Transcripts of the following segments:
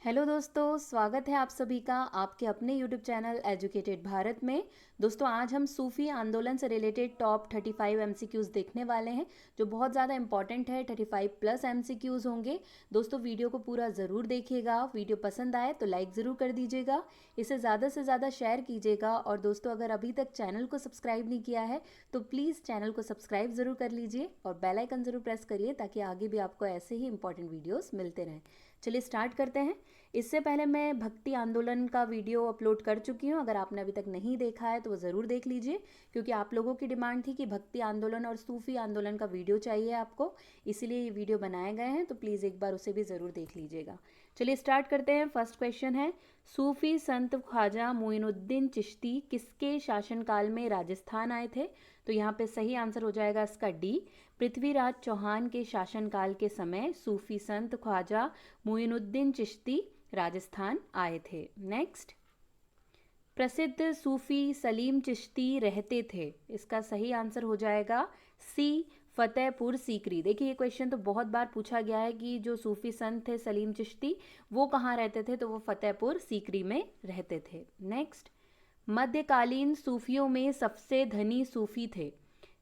Hello दोस्तों, स्वागत है आप सभी का आपके अपने यूट्यूब चैनल एजुकेटेड भारत में। दोस्तों, आज हम सूफी आंदोलन से रिलेटेड टॉप 35 एमसीक्यूज़ देखने वाले हैं जो बहुत ज़्यादा इंपॉर्टेंट है। 35 प्लस एमसीक्यूज़ होंगे। दोस्तों, वीडियो को पूरा ज़रूर देखिएगा। वीडियो पसंद आए तो लाइक ज़रूर कर दीजिएगा, इसे ज़्यादा से ज़्यादा शेयर कीजिएगा। और दोस्तों, अगर अभी तक चैनल को सब्सक्राइब नहीं किया है तो प्लीज़ चैनल को सब्सक्राइब ज़रूर कर लीजिए और बेल आइकन ज़रूर प्रेस करिए ताकि आगे भी आपको ऐसे ही इंपॉर्टेंट वीडियोज़ मिलते रहें। चलिए स्टार्ट करते हैं। इससे पहले मैं भक्ति आंदोलन का वीडियो अपलोड कर चुकी हूँ। अगर आपने अभी तक नहीं देखा है तो वो ज़रूर देख लीजिए, क्योंकि आप लोगों की डिमांड थी कि भक्ति आंदोलन और सूफी आंदोलन का वीडियो चाहिए आपको, इसीलिए ये वीडियो बनाए गए हैं। तो प्लीज़ एक बार उसे भी ज़रूर देख लीजिएगा। चलिए स्टार्ट करते हैं। फर्स्ट क्वेश्चन है, सूफी संत ख्वाजा मोइनुद्दीन चिश्ती किसके शासनकाल में राजस्थान आए थे? तो यहाँ पे सही आंसर हो जाएगा इसका डी। पृथ्वीराज चौहान के शासनकाल के समय सूफी संत ख्वाजा मोइनुद्दीन चिश्ती राजस्थान आए थे। नेक्स्ट, प्रसिद्ध सूफी सलीम चिश्ती रहते थे? इसका सही आंसर हो जाएगा सी, फतेहपुर सीकरी। देखिए, ये क्वेश्चन तो बहुत बार पूछा गया है कि जो सूफी संत थे सलीम चिश्ती वो कहाँ रहते थे, तो वो फतेहपुर सीकरी में रहते थे। नेक्स्ट, मध्यकालीन सूफियों में सबसे धनी सूफी थे?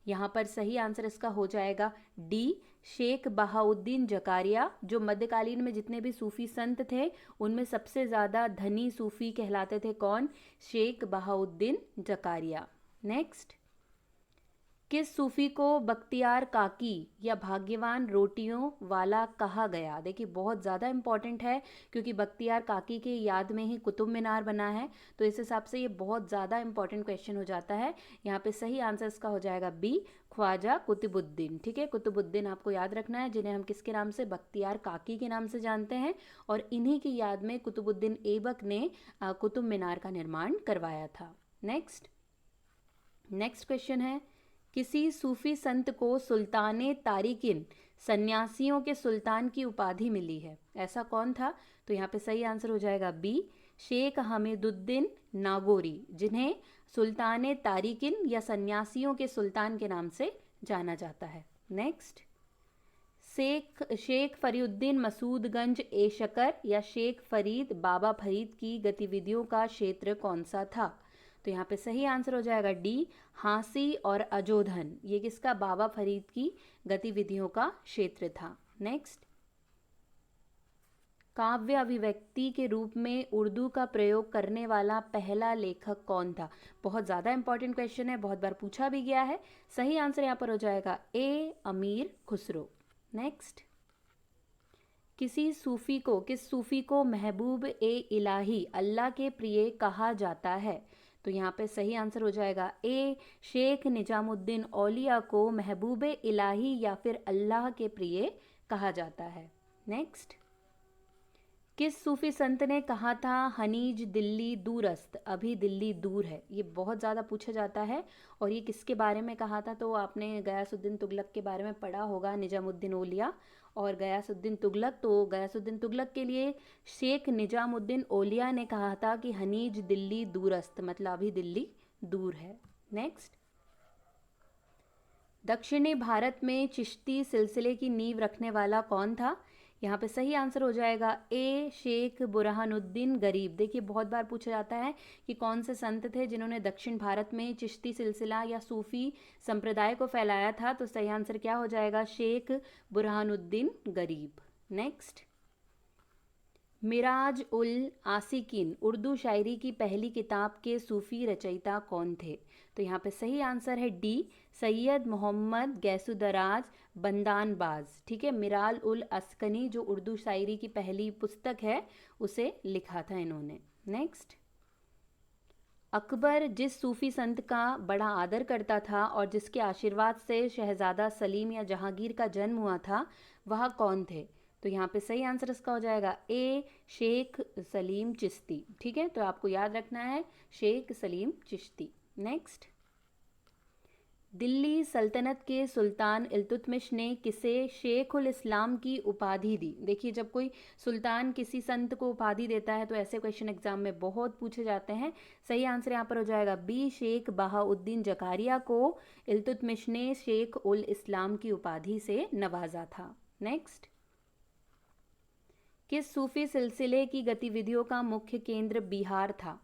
यहाँ पर सही आंसर इसका हो जाएगा डी, शेख बहाउद्दीन जकारिया। जो मध्यकालीन में जितने भी सूफी संत थे उनमें सबसे ज़्यादा धनी सूफी कहलाते थे कौन? शेख बहाउद्दीन जकारिया। नेक्स्ट, किस सूफी को बख्तियार काकी या भाग्यवान रोटियों वाला कहा गया? देखिए, बहुत ज़्यादा इंपॉर्टेंट है क्योंकि बख्तियार काकी के याद में ही कुतुब मीनार बना है, तो इस हिसाब से ये बहुत ज़्यादा इंपॉर्टेंट क्वेश्चन हो जाता है। यहाँ पे सही आंसर इसका हो जाएगा बी, ख्वाजा कुतुबुद्दीन। ठीक है, कुतुबुद्दीन आपको याद रखना है, जिन्हें हम किसके नाम से? बख्तियार काकी के नाम से जानते हैं। और इन्हीं की याद में कुतुबुद्दीन ऐबक ने कुतुब मीनार का निर्माण करवाया था। नेक्स्ट क्वेश्चन है, किसी सूफी संत को सुल्ताने तारिकिन, सन्यासियों के सुल्तान की उपाधि मिली है? ऐसा कौन था? तो यहाँ पे सही आंसर हो जाएगा बी, शेख हमीदुद्दीन नागौरी, जिन्हें सुल्ताने तारिकिन या सन्यासियों के सुल्तान के नाम से जाना जाता है। नेक्स्ट, शेख फरीउद्दीन मसूदगंज ए शकर या शेख फरीद बाबा फरीद की गतिविधियों का क्षेत्र कौन सा था? तो यहाँ पे सही आंसर हो जाएगा डी, हांसी और अजोधन। ये किसका? बाबा फरीद की गतिविधियों का क्षेत्र था। नेक्स्ट, काव्य अभिव्यक्ति के रूप में उर्दू का प्रयोग करने वाला पहला लेखक कौन था? बहुत ज़्यादा इंपॉर्टेंट क्वेश्चन है, बहुत बार पूछा भी गया है। सही आंसर यहाँ पर हो जाएगा ए, अमीर खुसरो। नेक्स्ट, किस सूफी को महबूब ए इलाही, अल्लाह के प्रिय कहा जाता है? तो यहाँ पे सही आंसर हो जाएगा ए, शेख निजामुद्दीन औलिया को महबूब इलाही या फिर अल्लाह के प्रिय कहा जाता है। नेक्स्ट, किस सूफी संत ने कहा था हनीज दिल्ली दूरस्त, अभी दिल्ली दूर है? ये बहुत ज़्यादा पूछा जाता है। और ये किसके बारे में कहा था? तो आपने गयासुद्दीन तुगलक के बारे में पढ़ा होगा, निजामुद्दीन औलिया और गयासुद्दीन तुगलक। तो गयासुद्दीन तुगलक के लिए शेख निजामुद्दीन औलिया ने कहा था कि हनीज दिल्ली दूरस्त, मतलब अभी दिल्ली दूर है। नेक्स्ट, दक्षिणी भारत में चिश्ती सिलसिले की नींव रखने वाला कौन था? यहाँ पे सही आंसर हो जाएगा ए, शेख बुरहानुद्दीन गरीब। देखिए, बहुत बार पूछा जाता है कि कौन से संत थे जिन्होंने दक्षिण भारत में चिश्ती सिलसिला या सूफी संप्रदाय को फैलाया था? तो सही आंसर क्या हो जाएगा? शेख बुरहानुद्दीन गरीब। नेक्स्ट, मिराज उल आसिकिन उर्दू शायरी की पहली किताब के सूफी रचयिता कौन थे? तो यहाँ पे सही आंसर है डी, सैयद मोहम्मद गैसुदराज बंदानबाज। ठीक है, मिराल उल अस्कनी जो उर्दू शायरी की पहली पुस्तक है उसे लिखा था इन्होंने। नेक्स्ट, अकबर जिस सूफी संत का बड़ा आदर करता था और जिसके आशीर्वाद से शहजादा सलीम या जहांगीर का जन्म हुआ था, वह कौन थे? तो यहाँ पे सही आंसर इसका हो जाएगा ए, शेख सलीम चिश्ती। ठीक है, तो आपको याद रखना है शेख सलीम चिश्ती। नेक्स्ट, दिल्ली सल्तनत के सुल्तान इल्तुतमिश ने किसे शेख उल इस्लाम की उपाधि दी? देखिए, जब कोई सुल्तान किसी संत को उपाधि देता है तो ऐसे क्वेश्चन एग्जाम में बहुत पूछे जाते हैं। सही आंसर यहाँ पर हो जाएगा बी, शेख बहाउद्दीन जकारिया को इल्तुतमिश ने शेख उल इस्लाम की उपाधि से नवाजा था। नेक्स्ट, किस सूफी सिलसिले की गतिविधियों का मुख्य केंद्र बिहार था?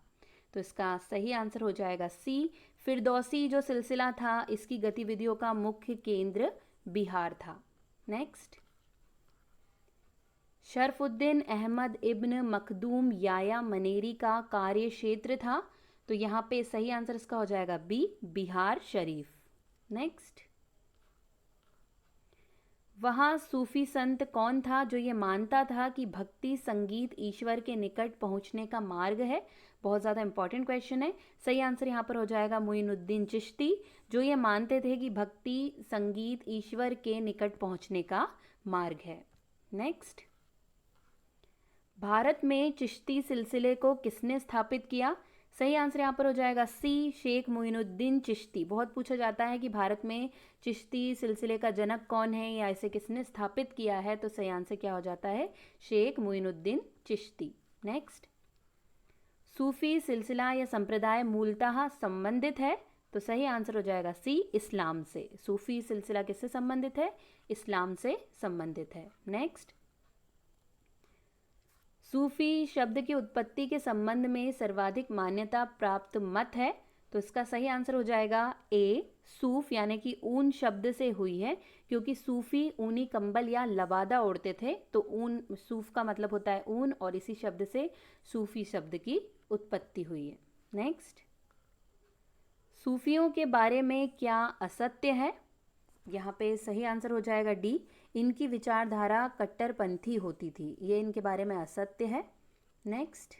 तो इसका सही आंसर हो जाएगा सी। फिरदौसी जो सिलसिला था इसकी गतिविधियों का मुख्य केंद्र बिहार था। नेक्स्ट, शरफुद्दीन अहमद इब्न मखदूम याया मनेरी का कार्य क्षेत्र था? तो यहाँ पे सही आंसर इसका हो जाएगा बी, बिहार शरीफ। नेक्स्ट, वहाँ सूफी संत कौन था जो ये मानता था कि भक्ति संगीत ईश्वर के निकट पहुंचने का मार्ग है? बहुत ज़्यादा इंपॉर्टेंट क्वेश्चन है। सही आंसर यहाँ पर हो जाएगा मोइनुद्दीन चिश्ती, जो ये मानते थे कि भक्ति संगीत ईश्वर के निकट पहुंचने का मार्ग है। नेक्स्ट, भारत में चिश्ती सिलसिले को किसने स्थापित किया? सही आंसर यहाँ पर हो जाएगा सी, शेख मोइनुद्दीन चिश्ती। बहुत पूछा जाता है कि भारत में चिश्ती सिलसिले का जनक कौन है या इसे किसने स्थापित किया है, तो सही आंसर क्या हो जाता है? शेख मोइनुद्दीन चिश्ती। नेक्स्ट, सूफी सिलसिला या संप्रदाय मूलतः संबंधित है? तो सही आंसर हो जाएगा सी, इस्लाम से। सूफी सिलसिला किससे संबंधित है? इस्लाम से संबंधित है। नेक्स्ट, सूफी शब्द की उत्पत्ति के संबंध में सर्वाधिक मान्यता प्राप्त मत है? तो इसका सही आंसर हो जाएगा ए, सूफ यानी कि ऊन शब्द से हुई है, क्योंकि सूफी ऊनी कंबल या लबादा ओढ़ते थे, तो ऊन, सूफ का मतलब होता है ऊन, और इसी शब्द से सूफी शब्द की उत्पत्ति हुई है। नेक्स्ट, सूफियों के बारे में क्या असत्य है? यहाँ पे सही आंसर हो जाएगा डी, इनकी विचारधारा कट्टरपंथी होती थी, ये इनके बारे में असत्य है। नेक्स्ट,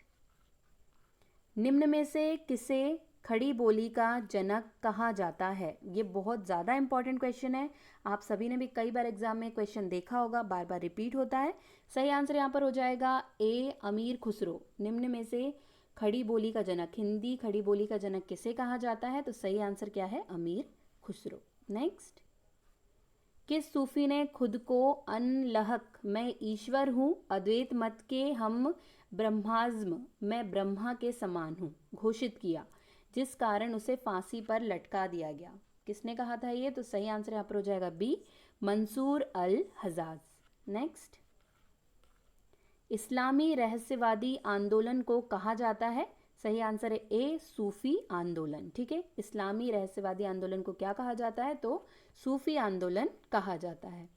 निम्न में से किसे खड़ी बोली का जनक कहा जाता है? ये बहुत ज़्यादा इंपॉर्टेंट क्वेश्चन है, आप सभी ने भी कई बार एग्जाम में क्वेश्चन देखा होगा, बार बार रिपीट होता है। सही आंसर यहाँ पर हो जाएगा ए, अमीर खुसरो। निम्न में से खड़ी बोली का जनक, हिंदी खड़ी बोली का जनक किसे कहा जाता है? तो सही आंसर क्या है? अमीर खुसरो। नेक्स्ट, किस सूफी ने खुद को अनलहक, मैं ईश्वर हूँ, अद्वैत मत के हम ब्रह्माज्म, मैं ब्रह्मा के समान हूँ, घोषित किया, जिस कारण उसे फांसी पर लटका दिया गया? किसने कहा था ये? तो सही आंसर यहाँ पर हो जाएगा बी, मंसूर अल हजाज। नेक्स्ट, इस्लामी रहस्यवादी आंदोलन को कहा जाता है? सही आंसर है ए, सूफी आंदोलन। ठीक है, इस्लामी रहस्यवादी आंदोलन को क्या कहा जाता है? तो सूफी आंदोलन कहा जाता है।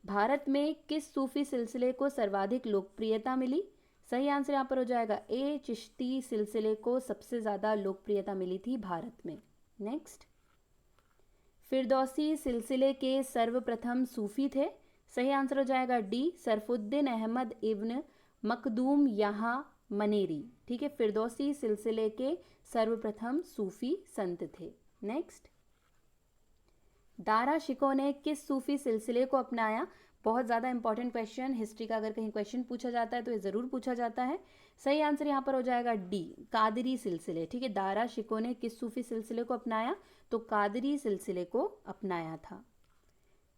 भारत में किस सूफी सिलसिले को सर्वाधिक लोकप्रियता मिली? सही आंसर यहाँ पर हो जाएगा ए, चिश्ती सिलसिले को सबसे ज़्यादा लोकप्रियता मिली थी भारत में। नेक्स्ट, फिरदौसी सिलसिले के सर्वप्रथम सूफी थे? सही आंसर हो जाएगा डी, शरफुद्दीन अहमद इब्न मखदूम यहाँ मनेरी। ठीक है, फिरदौसी सिलसिले के सर्वप्रथम सूफी संत थे। नेक्स्ट, दारा शिकोह ने किस सूफी सिलसिले को अपनाया? बहुत ज़्यादा इंपॉर्टेंट क्वेश्चन, हिस्ट्री का अगर कहीं क्वेश्चन पूछा जाता है तो ये ज़रूर पूछा जाता है। सही आंसर यहाँ पर हो जाएगा डी, कादरी सिलसिले। ठीक है, दारा शिकोह ने किस सूफी सिलसिले को अपनाया? तो कादरी सिलसिले को अपनाया था।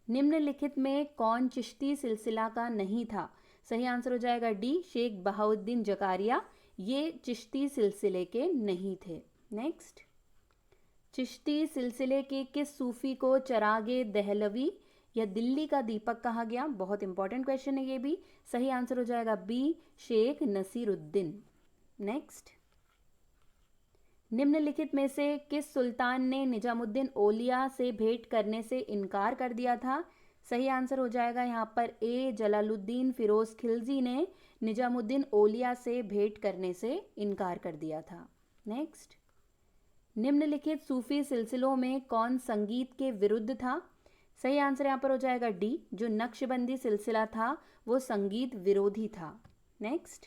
निम्नलिखित में कौन चिश्ती सिलसिला का नहीं था? सही आंसर हो जाएगा डी, शेख बहाउद्दीन जकारिया, ये चिश्ती सिलसिले के नहीं थे। नेक्स्ट, चिश्ती सिलसिले के किस सूफी को चरागे दहलवी या दिल्ली का दीपक कहा गया? बहुत इंपॉर्टेंट क्वेश्चन है ये भी। सही आंसर हो जाएगा बी, शेख नसीरुद्दीन। नेक्स्ट, निम्नलिखित में से किस सुल्तान ने निजामुद्दीन औलिया से भेंट करने से इनकार कर दिया था? सही आंसर हो जाएगा यहाँ पर ए, जलालुद्दीन फिरोज खिलजी ने निजामुद्दीन औलिया से भेंट करने से इनकार कर दिया था। नेक्स्ट, निम्नलिखित सूफी सिलसिलों में कौन संगीत के विरुद्ध था? सही आंसर यहाँ पर हो जाएगा डी, जो नक्शबंदी सिलसिला था वो संगीत विरोधी था। नेक्स्ट,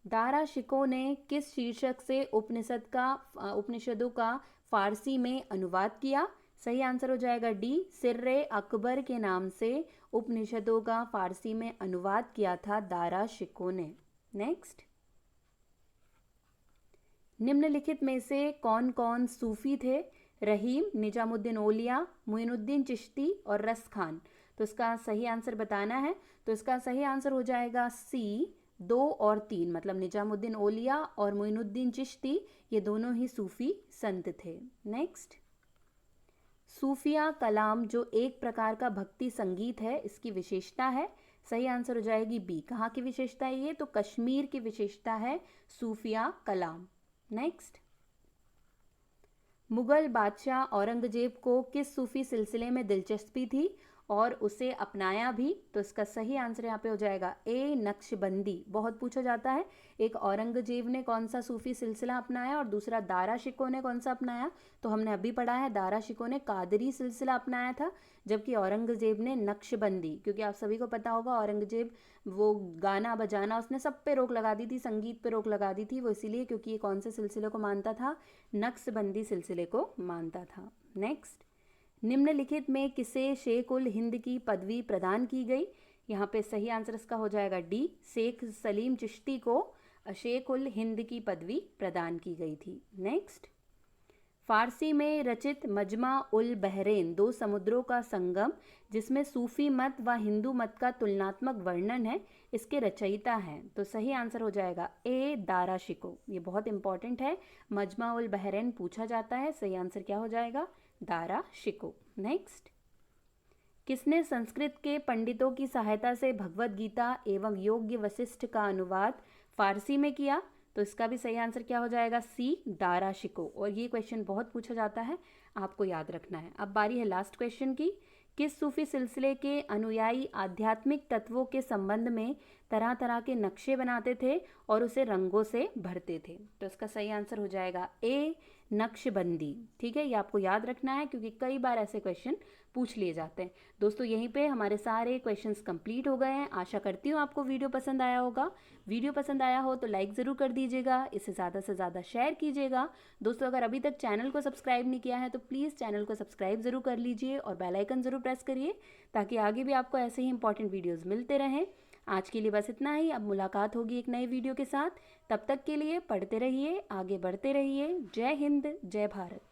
दारा शिकोह ने किस शीर्षक से उपनिषदों का फारसी में अनुवाद किया? सही आंसर हो जाएगा डी, सिर्रे अकबर के नाम से उपनिषदों का फारसी में अनुवाद किया था दारा शिकोह ने। नेक्स्ट, निम्नलिखित में से कौन कौन सूफी थे? रहीम, निजामुद्दीन औलिया, मोइनुद्दीन चिश्ती और रस खान। तो इसका सही आंसर बताना है, तो इसका सही आंसर हो जाएगा सी, 2 और 3, मतलब निजामुद्दीन औलिया और मोइनुद्दीन चिश्ती, ये दोनों ही सूफी संत थे। नेक्स्ट, सूफिया कलाम जो एक प्रकार का भक्ति संगीत है, इसकी विशेषता है? सही आंसर हो जाएगी बी। कहाँ की विशेषता है ये? तो कश्मीर की विशेषता है सूफिया कलाम। नेक्स्ट, मुगल बादशाह औरंगजेब को किस सूफी सिलसिले में दिलचस्पी थी और उसे अपनाया भी? तो इसका सही आंसर यहाँ पे हो जाएगा ए, नक्शबंदी। बहुत पूछा जाता है, एक औरंगजेब ने कौन सा सूफी सिलसिला अपनाया और दूसरा दारा शिकोह ने कौन सा अपनाया। तो हमने अभी पढ़ा है दारा शिकोह ने कादरी सिलसिला अपनाया था, जबकि औरंगजेब ने नक्शबंदी। क्योंकि आप सभी को पता होगा औरंगजेब वो गाना बजाना उसने सब पे रोक लगा दी थी, संगीत पे रोक लगा दी थी, वो इसीलिए क्योंकि ये कौन से सिलसिले को मानता था? नक्शबंदी सिलसिले को मानता था। नेक्स्ट, निम्नलिखित में किसे शेख उल हिंद की पदवी प्रदान की गई? यहाँ पे सही आंसर इसका हो जाएगा डी, शेख सलीम चिश्ती को शेख उल हिंद की पदवी प्रदान की गई थी। नेक्स्ट, फारसी में रचित मजमा उल बहरैन, दो समुद्रों का संगम, जिसमें सूफी मत व हिंदू मत का तुलनात्मक वर्णन है, इसके रचयिता हैं। तो सही आंसर हो जाएगा ए, दारा शिकोह। ये बहुत इंपॉर्टेंट है, मजमा उल बहरैन पूछा जाता है। सही आंसर क्या हो जाएगा? दारा शिकोह। नेक्स्ट, किसने संस्कृत के पंडितों की सहायता से भगवत गीता एवं योग्य वशिष्ठ का अनुवाद फारसी में किया? तो इसका भी सही आंसर क्या हो जाएगा? सी, दारा शिकोह। और ये क्वेश्चन बहुत पूछा जाता है, आपको याद रखना है। अब बारी है लास्ट क्वेश्चन की। किस सूफी सिलसिले के अनुयायी आध्यात्मिक तत्वों के संबंध में तरह तरह के नक्शे बनाते थे और उसे रंगों से भरते थे? तो इसका सही आंसर हो जाएगा ए, नक्शबंदी। ठीक है, ये आपको याद रखना है क्योंकि कई बार ऐसे क्वेश्चन पूछ लिए जाते हैं। दोस्तों यहीं पे हमारे सारे क्वेश्चंस कंप्लीट हो गए हैं। आशा करती हूँ आपको वीडियो पसंद आया होगा। वीडियो पसंद आया हो तो लाइक ज़रूर कर दीजिएगा, इसे ज़्यादा से ज़्यादा शेयर कीजिएगा। दोस्तों अगर अभी तक चैनल को सब्सक्राइब नहीं किया है तो प्लीज़ चैनल को सब्सक्राइब ज़रूर कर लीजिए और बेल आइकन ज़रूर प्रेस करिए ताकि आगे भी आपको ऐसे ही इंपॉर्टेंट वीडियोज़ मिलते रहें। आज के लिए बस इतना ही। अब मुलाकात होगी एक नए वीडियो के साथ। तब तक के लिए पढ़ते रहिए, आगे बढ़ते रहिए। जय हिंद, जय भारत।